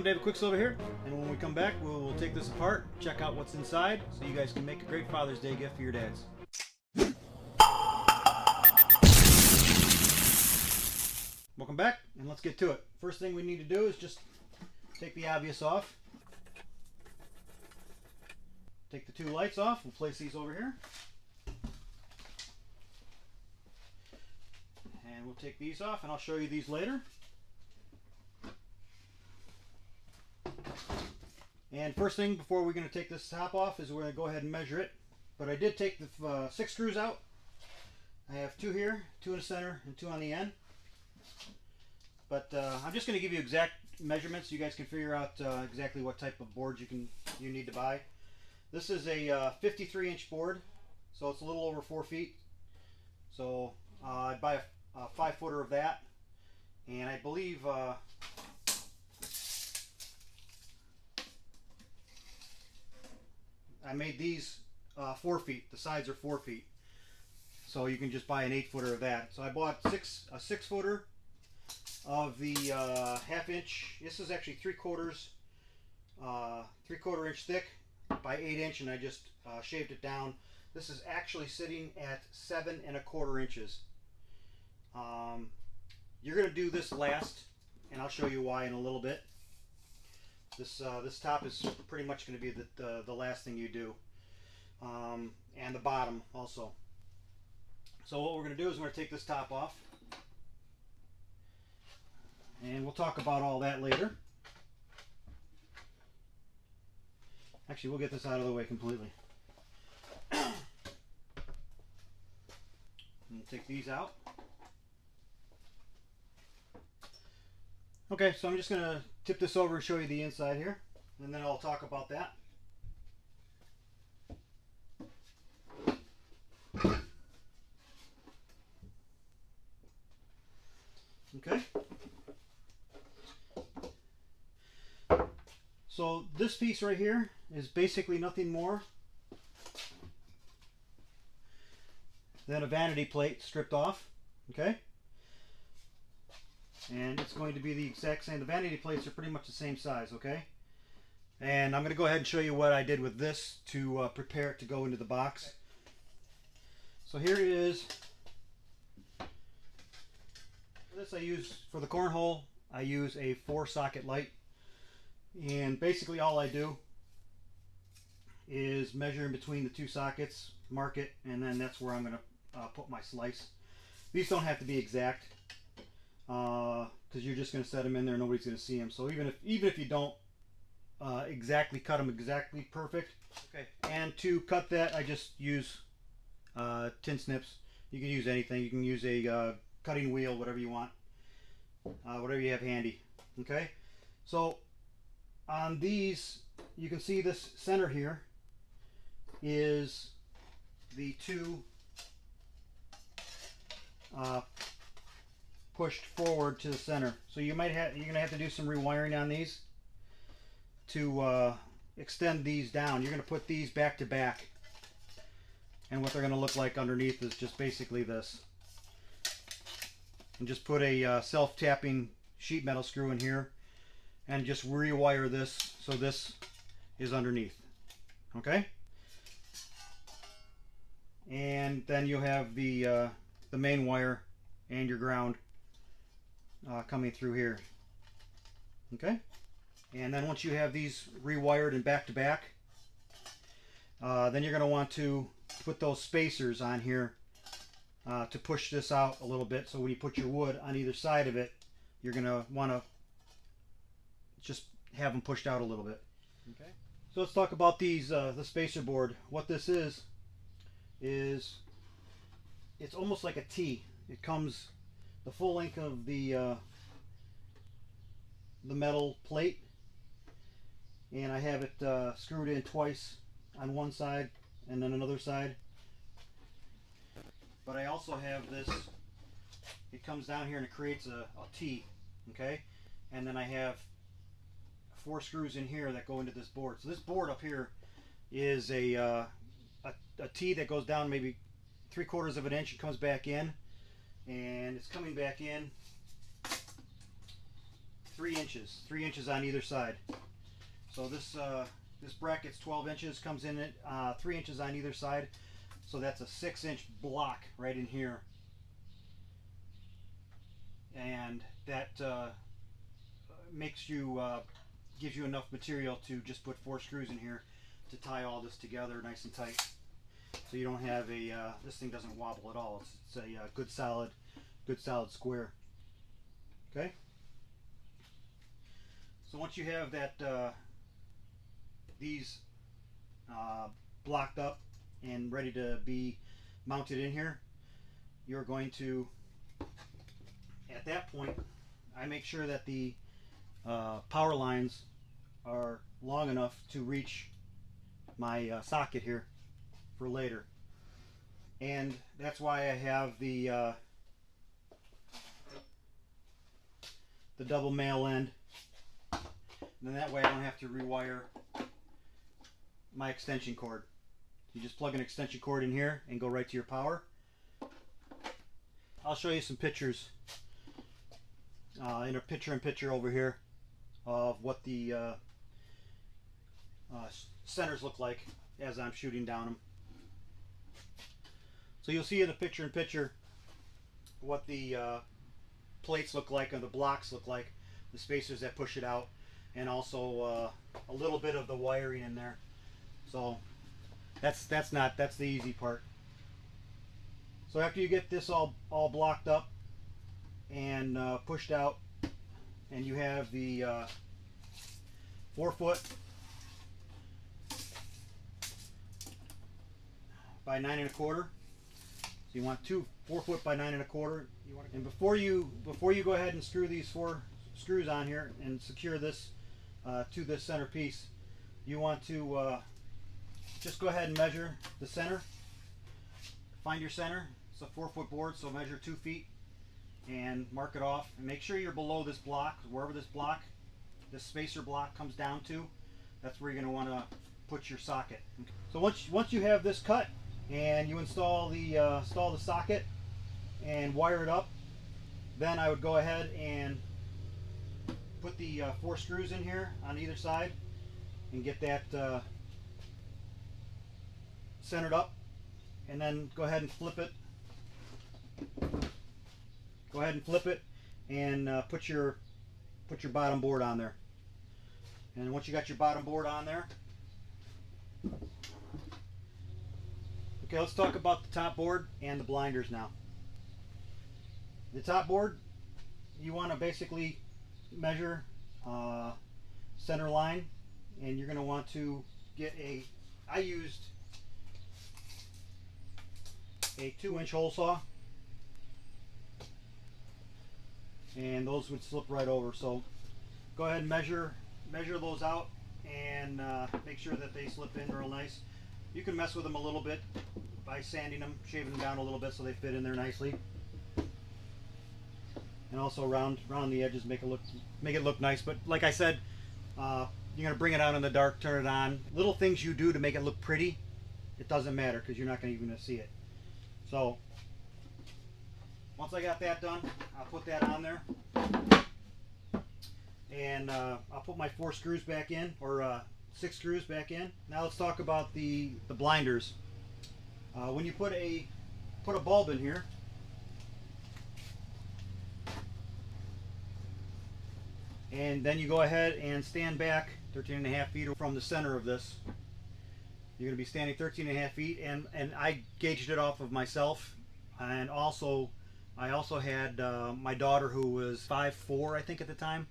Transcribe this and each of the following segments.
David Qukslvr here, and when we come back, we'll take this apart, check out what's inside, so you guys can make a great Father's Day gift for your dads. Welcome back, and let's get to it. First thing we need to do is just take the obvious off. Take the two lights off. We'll place these over here. And we'll take these off, and I'll show you these later. And first thing before we're going to take this top off is we're going to go ahead and measure it. But I did take the 6 screws out. I have 2 here, 2 in the center, and 2 on the end. But I'm just going to give you exact measurements so you guys can figure out exactly what type of board you need to buy. This is a 53-inch board, so it's a little over 4 feet. So I'd buy a 5-footer of that, and I believe I made these 4 feet. The sides are 4 feet, so you can just buy an 8-footer of that. So I bought a 6-footer of the 1/2 inch. This is actually 3/4 inch thick by 8 inch, and I just shaved it down. This is actually sitting at 7 1/4 inches. You're going to do this last, and I'll show you why in a little bit. This top is pretty much going to be the last thing you do, and the bottom also. So what we're going to do is we're going to take this top off, and we'll talk about all that later. Actually, we'll get this out of the way completely. And we'll take these out. Okay, so I'm just going to tip this over and show you the inside here, and then I'll talk about that. Okay. So this piece right here is basically nothing more than a vanity plate stripped off. Okay. And it's going to be the exact same. The vanity plates are pretty much the same size, okay? And I'm going to go ahead and show you what I did with this to prepare it to go into the box. So here it is. This I use for the cornhole. I use a 4-socket light. And basically all I do is measure in between the 2 sockets, mark it, and then that's where I'm going to put my slice. These don't have to be exact, because you're just going to set them in there, nobody's going to see them. So even if you don't exactly cut them exactly perfect. Okay. And to cut that, I just use tin snips. You can use anything. You can use a cutting wheel, whatever you want, whatever you have handy. Okay. So on these, you can see this center here is the 2 pushed forward to the center. So you're gonna have to do some rewiring on these to extend these down. You're gonna put these back to back, and what they're gonna look like underneath is just basically this. And just put a self-tapping sheet metal screw in here, and just rewire this so this is underneath. Okay. And then you'll have the main wire and your ground coming through here. Okay. And then once you have these rewired and back to back, then you're going to want to put those spacers on here to push this out a little bit. So when you put your wood on either side of it, you're going to want to just have them pushed out a little bit. Okay. So let's talk about these the spacer board. What this is it's almost like a T. It comes the full length of the metal plate, and I have it screwed in twice on one side and then another side. But I also have this, it comes down here and it creates a T, okay? And then I have 4 screws in here that go into this board. So this board up here is a T that goes down maybe 3/4 of an inch and comes back in, and it's coming back in 3 inches. 3 inches on either side. So this this bracket's 12 inches, comes in at 3 inches on either side. So that's a 6-inch block right in here. And that makes you gives you enough material to just put 4 screws in here to tie all this together nice and tight, so you don't have a this thing doesn't wobble at all. It's a good solid square. Okay, so once you have that these blocked up and ready to be mounted in here, you're going to, at that point, I make sure that the power lines are long enough to reach my socket here for later. And that's why I have the double male end. And then that way I don't have to rewire my extension cord. You just plug an extension cord in here and go right to your power. I'll show you some pictures in a picture-in-picture over here of what the centers look like as I'm shooting down them. So you'll see in the picture-in-picture what the plates look like and the blocks look like, the spacers that push it out, and also a little bit of the wiring in there. So that's the easy part. So after you get this all blocked up and pushed out, and you have the 4 foot by 9 1/4. So you want 4 foot by 9 1/4. And before you go ahead and screw these 4 screws on here and secure this to this center piece, you want to just go ahead and measure the center. Find your center. It's a 4 foot board, so measure 2 feet and mark it off. And make sure you're below this block, wherever this spacer block comes down to. That's where you're going to want to put your socket. So once you have this cut and you install the socket and wire it up, then I would go ahead and put the 4 screws in here on either side and get that centered up, and then go ahead and flip it. Go ahead and flip it and put your bottom board on there. And once you got your bottom board on there, okay, let's talk about the top board and the blinders now. The top board, you want to basically measure center line, and you're going to want to get I used a 2-inch hole saw, and those would slip right over. So go ahead and measure those out and make sure that they slip in real nice. You can mess with them a little bit by sanding them, shaving them down a little bit so they fit in there nicely, and also round the edges, make it look nice. But like I said, you're gonna bring it out in the dark, turn it on. Little things you do to make it look pretty, it doesn't matter because you're not even gonna see it. So once I got that done, I'll put that on there, and I'll put my 4 screws back in, or 6 screws back in. Now let's talk about the blinders. When you put a bulb in here, and then you go ahead and stand back 13.5 feet from the center of this. You're going to be standing 13.5 feet, and I gauged it off of myself, and also I also had my daughter, who was 5'4", I think at the time.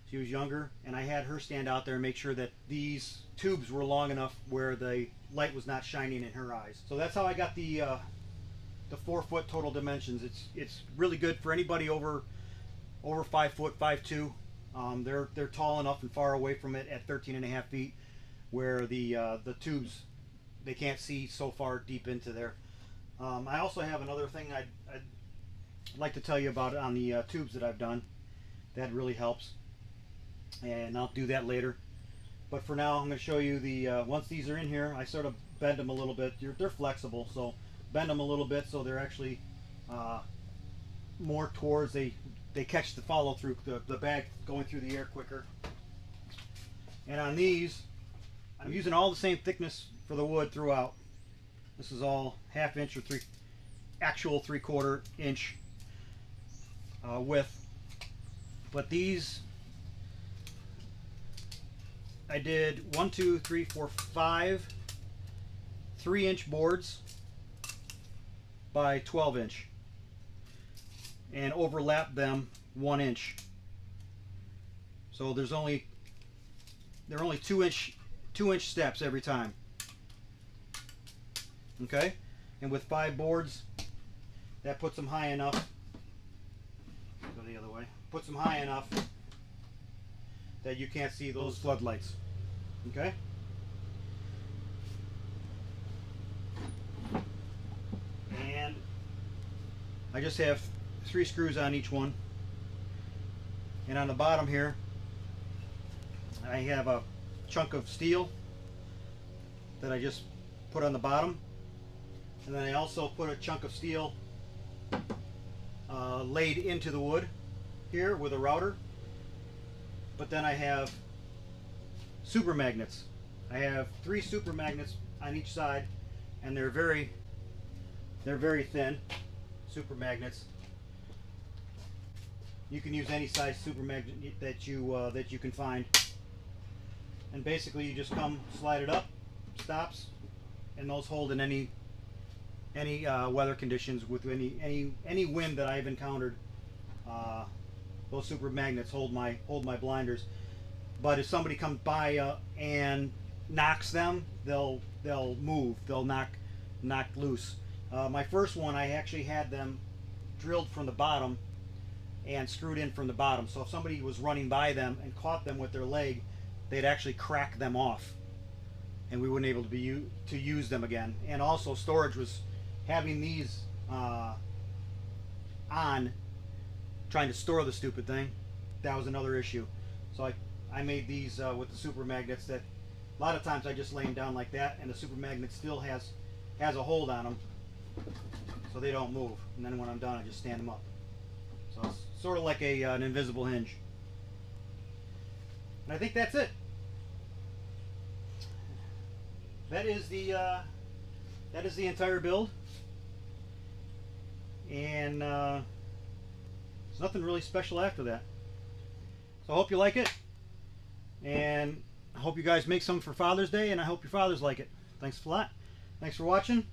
She was younger, and I had her stand out there and make sure that these tubes were long enough where the light was not shining in her eyes. So that's how I got the 4 foot total dimensions. It's really good for anybody over 5 foot, 5'2". They're tall enough and far away from it at 13.5 feet, where the tubes, they can't see so far deep into there. I also have another thing I'd like to tell you about on the tubes that I've done. That really helps, and I'll do that later. But for now, I'm going to show you the once these are in here, I sort of bend them a little bit. They're flexible, so bend them a little bit so they're actually more towards they they catch the follow through, the bag going through the air quicker. And on these, I'm using all the same thickness for the wood throughout. This is all 1/2 inch or actual 3/4 inch width. But these, I did 1, 2, 3, 4, 5 3-inch boards by 12-inch and overlap them 1 inch. So they're only 2-inch steps every time. Okay, and with 5 boards, that puts them high enough. Go the other way. Puts them high enough that you can't see those floodlights. Okay. And I just have 3 screws on each one. And on the bottom here, I have a chunk of steel that I just put on the bottom. And then I also put a chunk of steel laid into the wood here with a router. But then I have super magnets. I have 3 super magnets on each side, and they're very thin super magnets. You can use any size super magnet that you can find. And basically you just come, slide it up, stops, and those hold in any weather conditions with any wind that I've encountered. Those super magnets hold my blinders. But if somebody comes by and knocks them, they'll move. They'll knock loose. My first one, I actually had them drilled from the bottom and screwed in from the bottom. So if somebody was running by them and caught them with their leg, they'd actually crack them off, and we wouldn't be able to use them again. And also storage was having these on, trying to store the stupid thing. That was another issue. So I made these with the super magnets that a lot of times I just lay them down like that, and the super magnet still has a hold on them, so they don't move. And then when I'm done, I just stand them up. So it's sort of like an invisible hinge. And I think that's it. That is the entire build. And there's nothing really special after that. So I hope you like it, and I hope you guys make some for Father's Day, and I hope your fathers like it. Thanks a lot. Thanks for watching.